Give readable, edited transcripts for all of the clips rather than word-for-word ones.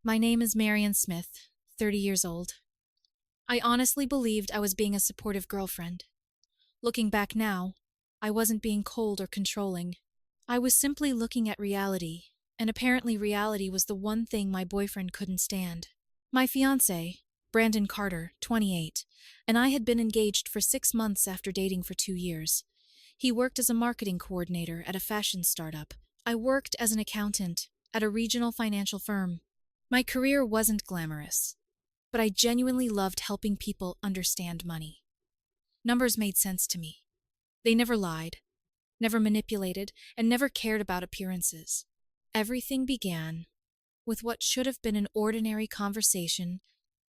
My name is Marion Smith, 30 years old. I honestly believed I was being a supportive girlfriend. Looking back now, I wasn't being cold or controlling. I was simply looking at reality, and apparently reality was the one thing my boyfriend couldn't stand. My fiancé, Brandon Carter, 28, and I had been engaged for 6 months after dating for 2 years. He worked as a marketing coordinator at a fashion startup. I worked as an accountant at a regional financial firm. My career wasn't glamorous, but I genuinely loved helping people understand money. Numbers made sense to me. They never lied, never manipulated, and never cared about appearances. Everything began with what should have been an ordinary conversation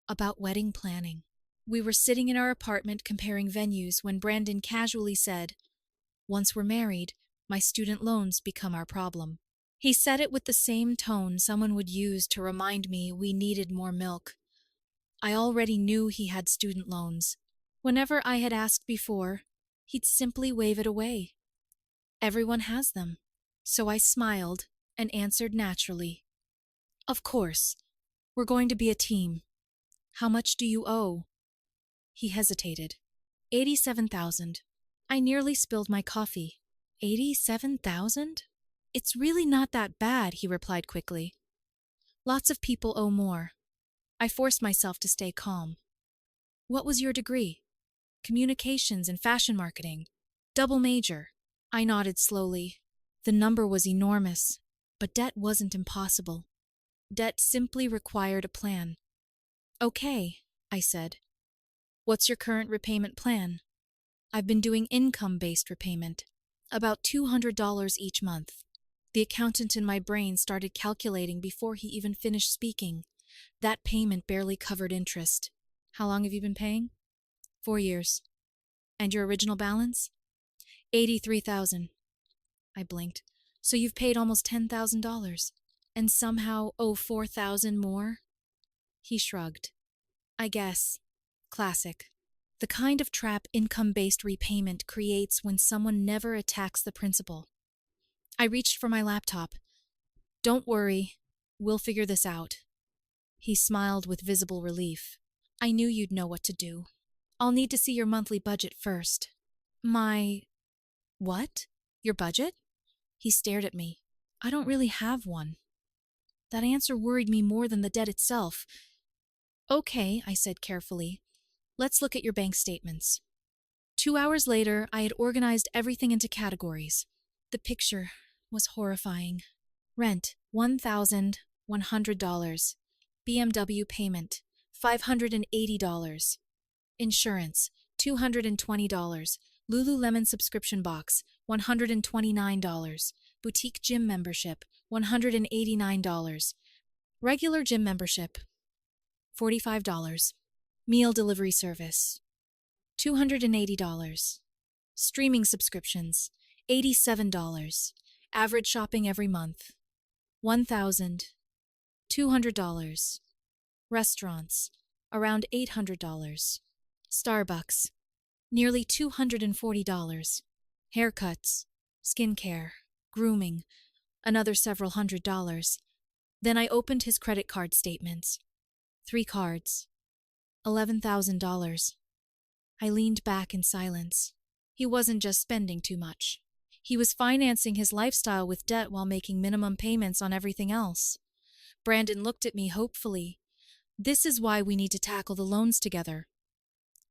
about wedding planning. We were sitting in our apartment comparing venues when Brandon casually said, "Once we're married, my student loans become our problem." He said it with the same tone someone would use to remind me we needed more milk. I already knew he had student loans. Whenever I had asked before, he'd simply wave it away. Everyone has them. So I smiled and answered naturally. "Of course. We're going to be a team. How much do you owe?" He hesitated. 87,000. I nearly spilled my coffee. 87,000? "It's really not that bad," he replied quickly. "Lots of people owe more." I forced myself to stay calm. "What was your degree?" "Communications and fashion marketing. Double major." I nodded slowly. The number was enormous, but debt wasn't impossible. Debt simply required a plan. "Okay," I said. "What's your current repayment plan?" "I've been doing income-based repayment, about $200 each month." The accountant in my brain started calculating before he even finished speaking. That payment barely covered interest. "How long have you been paying?" 4 years. "And your original balance?" 83,000. I blinked. "So you've paid almost $10,000 and somehow owe 4,000 more?" He shrugged. "I guess. Classic. The kind of trap income-based repayment creates when someone never attacks the principal." I reached for my laptop. "Don't worry, we'll figure this out." He smiled with visible relief. "I knew you'd know what to do. I'll need to see your monthly budget first." "My... what? Your budget?" He stared at me. "I don't really have one." That answer worried me more than the debt itself. "Okay," I said carefully. "Let's look at your bank statements." 2 hours later, I had organized everything into categories. The picture was horrifying. Rent, $1,100. BMW payment, $580. Insurance, $220. Lululemon subscription box, $129. Boutique gym membership, $189. Regular gym membership, $45. Meal delivery service, $280. Streaming subscriptions, $87. Average shopping every month, $1,200. Restaurants, around $800. Starbucks, nearly $240. Haircuts, skincare, grooming, another several $100s. Then I opened his credit card statements. 3 cards, $11,000. I leaned back in silence. He wasn't just spending too much. He was financing his lifestyle with debt while making minimum payments on everything else. Brandon looked at me hopefully. "This is why we need to tackle the loans together."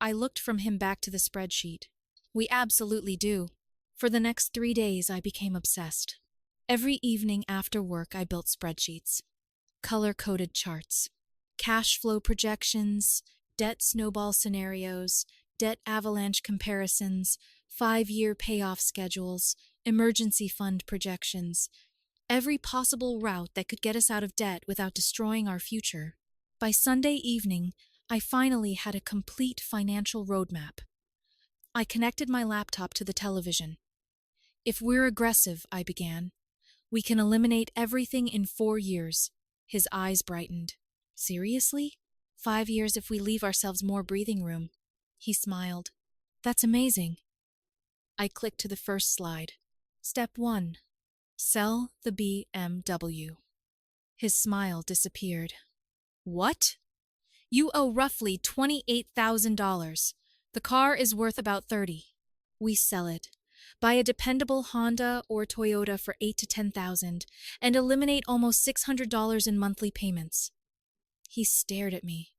I looked from him back to the spreadsheet. "We absolutely do." For the next 3 days, I became obsessed. Every evening after work, I built spreadsheets. Color-coded charts. Cash flow projections, debt snowball scenarios, debt avalanche comparisons, 5-year payoff schedules, emergency fund projections. Every possible route that could get us out of debt without destroying our future. By Sunday evening, I finally had a complete financial roadmap. I connected my laptop to the television. "If we're aggressive," I began, "we can eliminate everything in 4 years." His eyes brightened. "Seriously? 5 years if we leave ourselves more breathing room." He smiled. "That's amazing." I clicked to the first slide. Step 1. Sell the BMW. His smile disappeared. What? You owe roughly $28,000. The car is worth about 30. We sell it. Buy a dependable Honda or Toyota for 8 to 10,000 and eliminate almost $600 in monthly payments. He stared at me.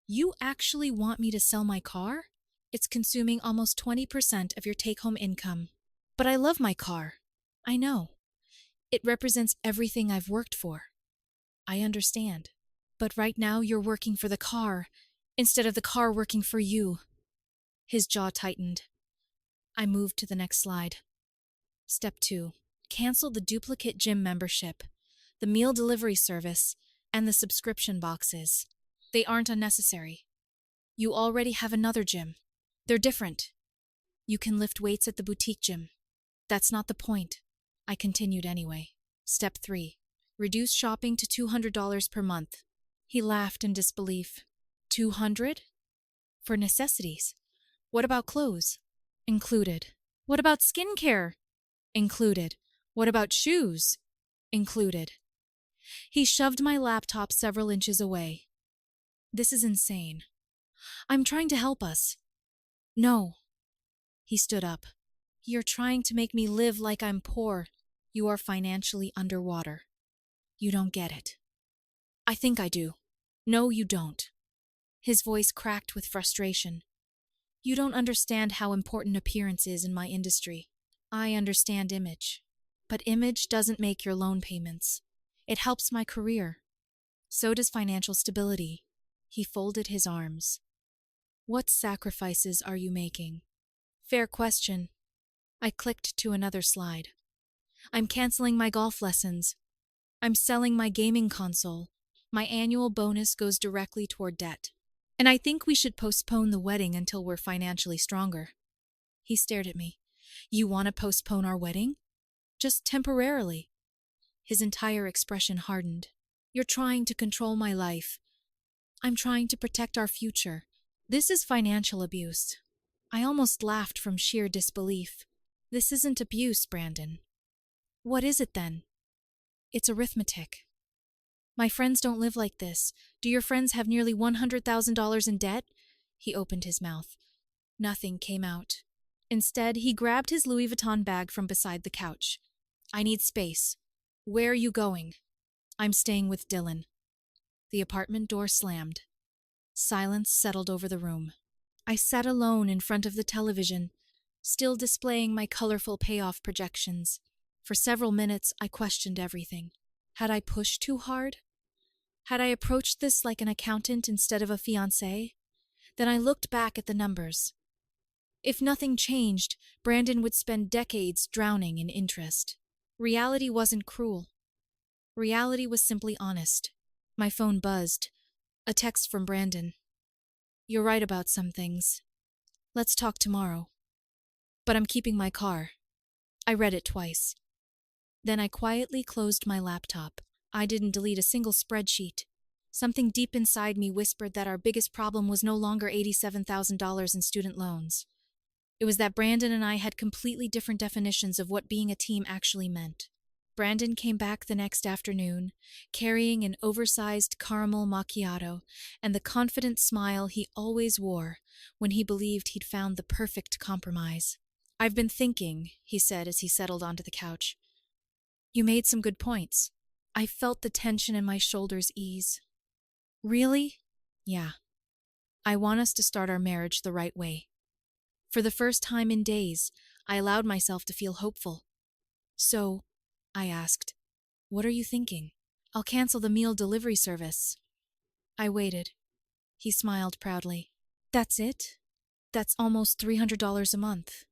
You actually want me to sell my car? It's consuming almost 20% of your take-home income. But I love my car. I know. It represents everything I've worked for. I understand. But right now you're working for the car, instead of the car working for you. His jaw tightened. I moved to the next slide. Step 2. Cancel the duplicate gym membership, the meal delivery service, and the subscription boxes. They aren't unnecessary. You already have another gym. They're different. You can lift weights at the boutique gym. That's not the point. I continued anyway. Step 3. Reduce shopping to $200 per month. He laughed in disbelief. 200? For necessities. What about clothes? Included. What about skincare? Included. What about shoes? Included. He shoved my laptop several inches away. This is insane. I'm trying to help us. No. He stood up. You're trying to make me live like I'm poor. You are financially underwater. You don't get it. I think I do. No, you don't. His voice cracked with frustration. You don't understand how important appearance is in my industry. I understand image. But image doesn't make your loan payments. It helps my career. So does financial stability. He folded his arms. What sacrifices are you making? Fair question. I clicked to another slide. I'm canceling my golf lessons. I'm selling my gaming console. My annual bonus goes directly toward debt. And I think we should postpone the wedding until we're financially stronger. He stared at me. You want to postpone our wedding? Just temporarily. His entire expression hardened. You're trying to control my life. I'm trying to protect our future. This is financial abuse. I almost laughed from sheer disbelief. This isn't abuse, Brandon. What is it then? It's arithmetic. My friends don't live like this. Do your friends have nearly $100,000 in debt? He opened his mouth. Nothing came out. Instead, he grabbed his Louis Vuitton bag from beside the couch. I need space. Where are you going? I'm staying with Dylan. The apartment door slammed. Silence settled over the room. I sat alone in front of the television, still displaying my colorful payoff projections. For several minutes, I questioned everything. Had I pushed too hard? Had I approached this like an accountant instead of a fiancé? Then I looked back at the numbers. If nothing changed, Brandon would spend decades drowning in interest. Reality wasn't cruel. Reality was simply honest. My phone buzzed. A text from Brandon. You're right about some things. Let's talk tomorrow. But I'm keeping my car. I read it twice. Then I quietly closed my laptop. I didn't delete a single spreadsheet. Something deep inside me whispered that our biggest problem was no longer $87,000 in student loans. It was that Brandon and I had completely different definitions of what being a team actually meant. Brandon came back the next afternoon, carrying an oversized caramel macchiato and the confident smile he always wore when he believed he'd found the perfect compromise. I've been thinking, he said as he settled onto the couch. You made some good points. I felt the tension in my shoulders ease. Really? Yeah. I want us to start our marriage the right way. For the first time in days, I allowed myself to feel hopeful. So, I asked, what are you thinking? I'll cancel the meal delivery service. I waited. He smiled proudly. That's it? That's almost $300 a month.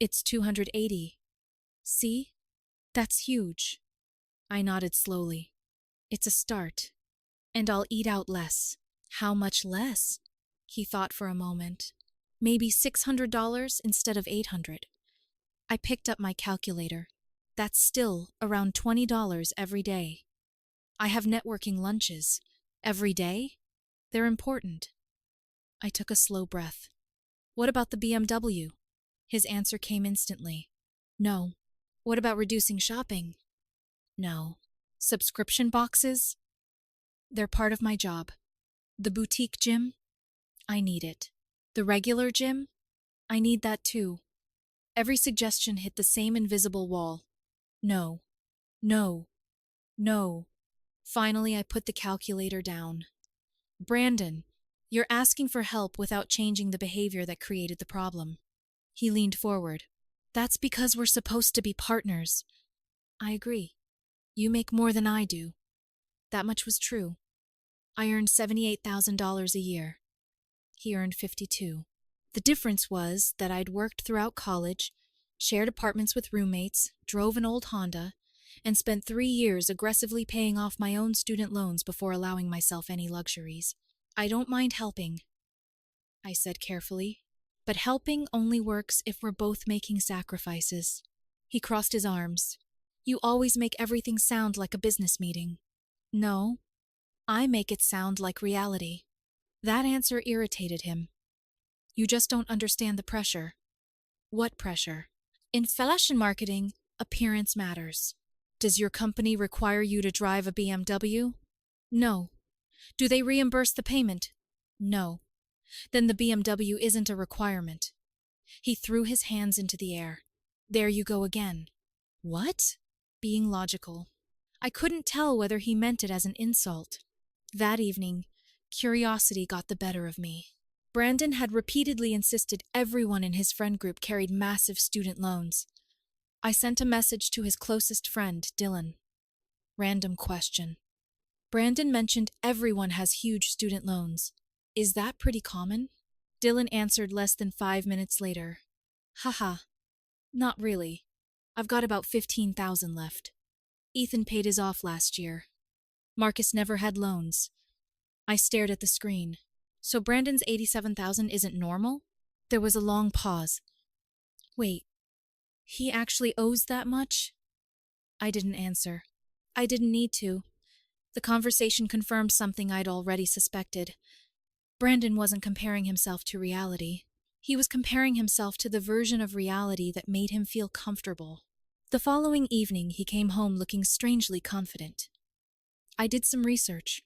It's $280. See? That's huge. I nodded slowly. It's a start. And I'll eat out less. How much less? He thought for a moment. Maybe $600 instead of $800. I picked up my calculator. That's still around $20 every day. I have networking lunches. Every day? They're important. I took a slow breath. What about the BMW? His answer came instantly. No. What about reducing shopping? No. Subscription boxes? They're part of my job. The boutique gym? I need it. The regular gym? I need that too. Every suggestion hit the same invisible wall. No. No. No. Finally, I put the calculator down. Brandon, you're asking for help without changing the behavior that created the problem. He leaned forward. That's because we're supposed to be partners. I agree. You make more than I do. That much was true. I earned $78,000 a year. He earned 52. The difference was that I'd worked throughout college, shared apartments with roommates, drove an old Honda, and spent 3 years aggressively paying off my own student loans before allowing myself any luxuries. I don't mind helping, I said carefully, but helping only works if we're both making sacrifices. He crossed his arms. You always make everything sound like a business meeting. No, I make it sound like reality. That answer irritated him. You just don't understand the pressure. What pressure? In fashion marketing, appearance matters. Does your company require you to drive a BMW? No. Do they reimburse the payment? No. Then the BMW isn't a requirement. He threw his hands into the air. There you go again. What? Being logical. I couldn't tell whether he meant it as an insult. That evening, curiosity got the better of me. Brandon had repeatedly insisted everyone in his friend group carried massive student loans. I sent a message to his closest friend, Dylan. Random question. Brandon mentioned everyone has huge student loans. Is that pretty common? Dylan answered less than 5 minutes later. Haha. Not really. I've got about 15,000 left. Ethan paid his off last year. Marcus never had loans. I stared at the screen. So Brandon's 87,000 isn't normal? There was a long pause. Wait, he actually owes that much? I didn't answer. I didn't need to. The conversation confirmed something I'd already suspected. Brandon wasn't comparing himself to reality. He was comparing himself to the version of reality that made him feel comfortable. The following evening, he came home looking strangely confident. I did some research.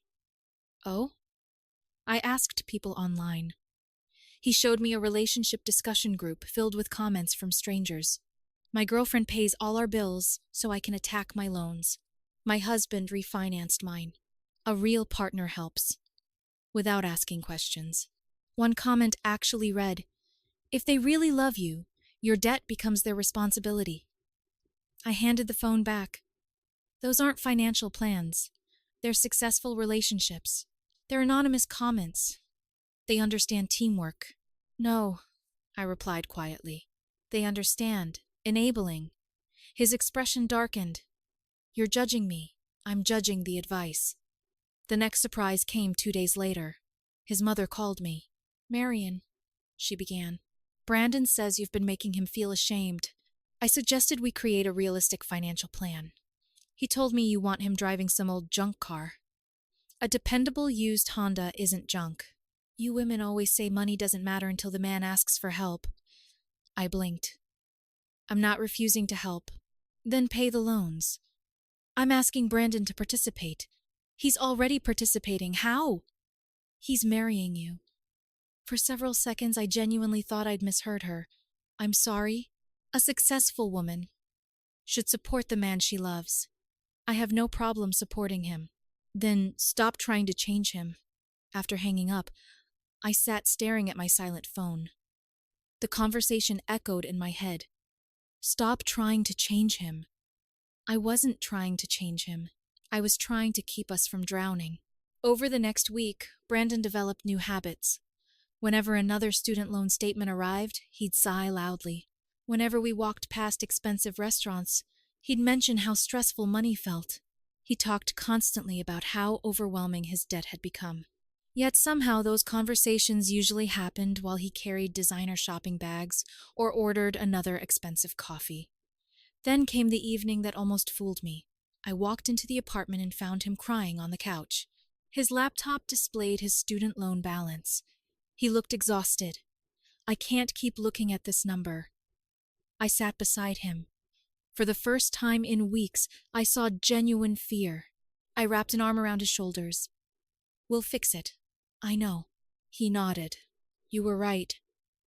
Oh? I asked people online. He showed me a relationship discussion group filled with comments from strangers. My girlfriend pays all our bills so I can attack my loans. My husband refinanced mine. A real partner helps. Without asking questions. One comment actually read, if they really love you, your debt becomes their responsibility. I handed the phone back. Those aren't financial plans. They're successful relationships. They're anonymous comments. They understand teamwork. No, I replied quietly. They understand. Enabling. His expression darkened. You're judging me. I'm judging the advice. The next surprise came 2 days later. His mother called me. Marion, she began. Brandon says you've been making him feel ashamed. I suggested we create a realistic financial plan. He told me you want him driving some old junk car. A dependable used Honda isn't junk. You women always say money doesn't matter until the man asks for help. I blinked. I'm not refusing to help. Then pay the loans. I'm asking Brandon to participate. He's already participating. How? He's marrying you. For several seconds, I genuinely thought I'd misheard her. I'm sorry. A successful woman should support the man she loves. I have no problem supporting him. Then stop trying to change him. After hanging up, I sat staring at my silent phone. The conversation echoed in my head. Stop trying to change him. I wasn't trying to change him. I was trying to keep us from drowning. Over the next week, Brandon developed new habits. Whenever another student loan statement arrived, he'd sigh loudly. Whenever we walked past expensive restaurants, he'd mention how stressful money felt. He talked constantly about how overwhelming his debt had become. Yet somehow those conversations usually happened while he carried designer shopping bags or ordered another expensive coffee. Then came the evening that almost fooled me. I walked into the apartment and found him crying on the couch. His laptop displayed his student loan balance. He looked exhausted. I can't keep looking at this number. I sat beside him. For the first time in weeks, I saw genuine fear. I wrapped an arm around his shoulders. We'll fix it. I know. He nodded. You were right.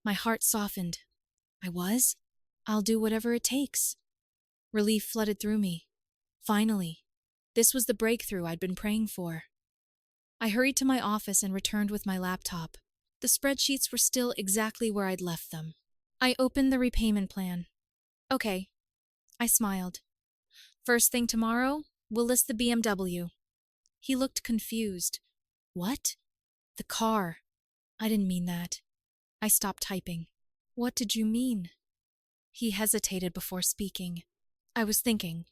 My heart softened. I was? I'll do whatever it takes. Relief flooded through me. Finally. This was the breakthrough I'd been praying for. I hurried to my office and returned with my laptop. The spreadsheets were still exactly where I'd left them. I opened the repayment plan. Okay. I smiled. First thing tomorrow, we'll list the BMW. He looked confused. What? The car. I didn't mean that. I stopped typing. What did you mean? He hesitated before speaking. I was thinking.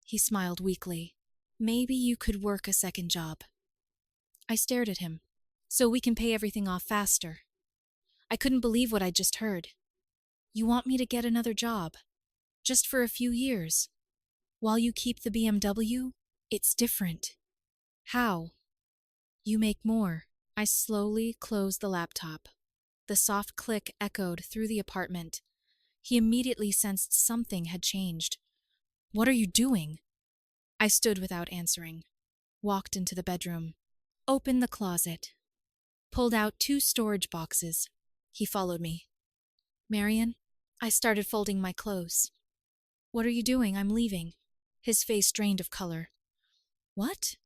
He smiled weakly. Maybe you could work a second job. I stared at him. So we can pay everything off faster. I couldn't believe what I'd just heard. You want me to get another job? Just for a few years? While you keep the BMW? It's different. How? You make more. I slowly closed the laptop. The soft click echoed through the apartment. He immediately sensed something had changed. What are you doing? I stood without answering. Walked into the bedroom. Opened the closet. Pulled out 2 storage boxes. He followed me. Marion? I started folding my clothes. What are you doing? I'm leaving. His face drained of color. What?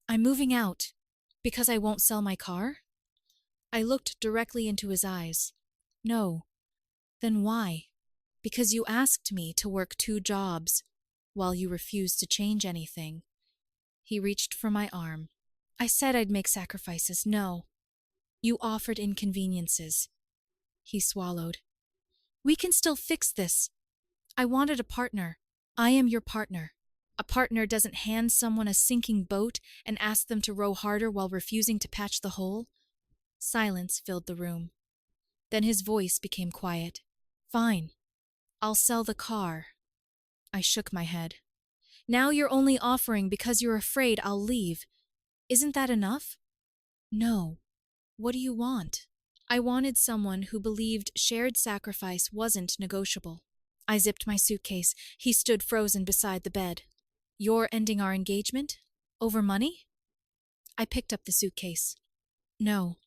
I'm moving out. Because I won't sell my car? I looked directly into his eyes. No. Then why? Because you asked me to work 2 jobs, while you refused to change anything. He reached for my arm. I said I'd make sacrifices. No. You offered inconveniences. He swallowed. We can still fix this. I wanted a partner. I am your partner. A partner doesn't hand someone a sinking boat and ask them to row harder while refusing to patch the hole. Silence filled the room. Then his voice became quiet. Fine. I'll sell the car. I shook my head. Now you're only offering because you're afraid I'll leave. Isn't that enough? No. What do you want? I wanted someone who believed shared sacrifice wasn't negotiable. I zipped my suitcase. He stood frozen beside the bed. You're ending our engagement? Over money? I picked up the suitcase. No.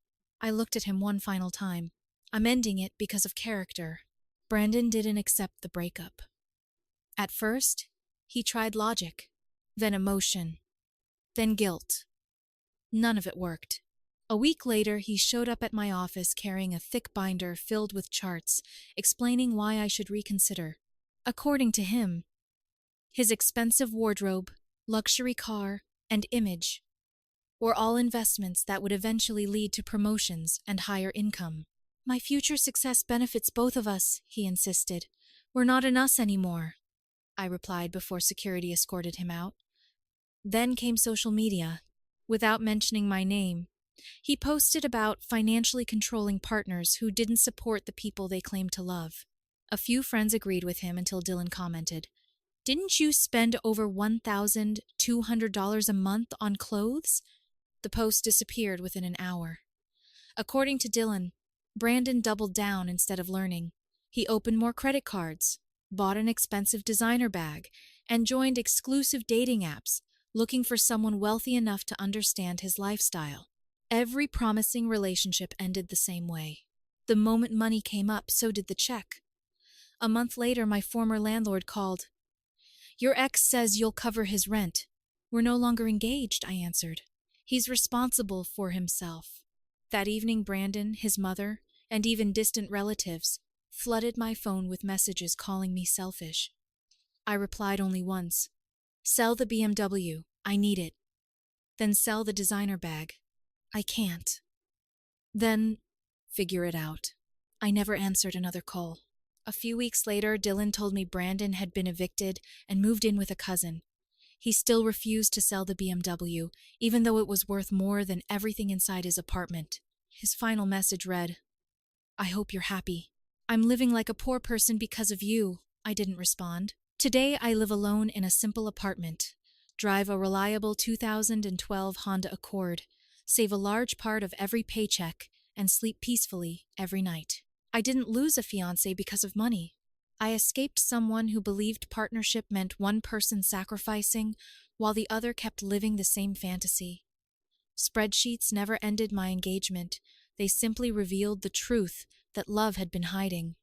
I looked at him one final time. I'm ending it because of character. Brandon didn't accept the breakup. At first, he tried logic, then emotion, then guilt. None of it worked. A week later, he showed up at my office carrying a thick binder filled with charts, explaining why I should reconsider. According to him, his expensive wardrobe, luxury car, and image were all investments that would eventually lead to promotions and higher income. My future success benefits both of us, he insisted. We're not an us anymore, I replied before security escorted him out. Then came social media. Without mentioning my name, he posted about financially controlling partners who didn't support the people they claimed to love. A few friends agreed with him until Dylan commented, Didn't you spend over $1,200 a month on clothes? The post disappeared within an hour. According to Dylan, Brandon doubled down instead of learning. He opened more credit cards, bought an expensive designer bag, and joined exclusive dating apps, looking for someone wealthy enough to understand his lifestyle. Every promising relationship ended the same way. The moment money came up, so did the check. A month later, my former landlord called. Your ex says you'll cover his rent. We're no longer engaged, I answered. He's responsible for himself. That evening, Brandon, his mother, and even distant relatives flooded my phone with messages calling me selfish. I replied only once. Sell the BMW. I need it. Then sell the designer bag. I can't. Then figure it out. I never answered another call. A few weeks later, Dylan told me Brandon had been evicted and moved in with a cousin. He still refused to sell the BMW, even though it was worth more than everything inside his apartment. His final message read, I hope you're happy. I'm living like a poor person because of you. I didn't respond. Today, I live alone in a simple apartment, drive a reliable 2012 Honda Accord, save a large part of every paycheck, and sleep peacefully every night. I didn't lose a fiancé because of money. I escaped someone who believed partnership meant one person sacrificing while the other kept living the same fantasy. Spreadsheets never ended my engagement, they simply revealed the truth that love had been hiding.